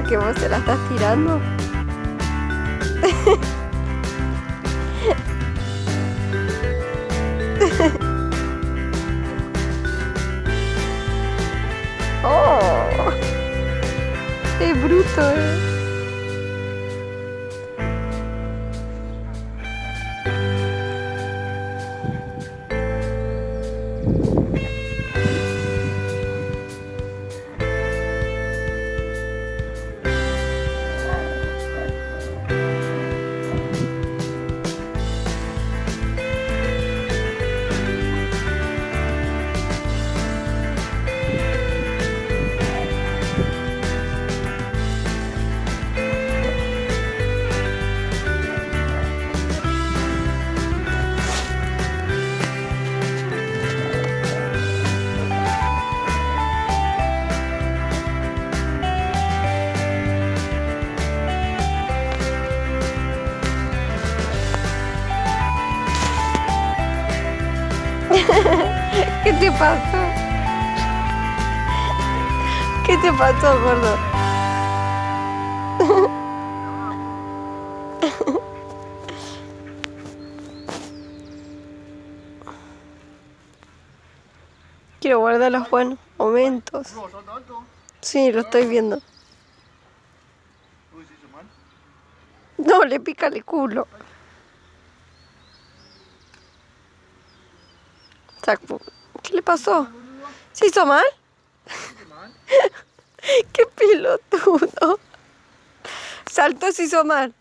que vos se la estás tirando. Oh, es bruto, ¿Qué te pasó? ¿Qué te pasó, gordo? Quiero guardar los buenos momentos. Sí, lo estoy viendo. No, le pica el culo. ¿Qué le pasó? ¿Se hizo mal? ¡Qué pelotudo! Saltó, se hizo mal.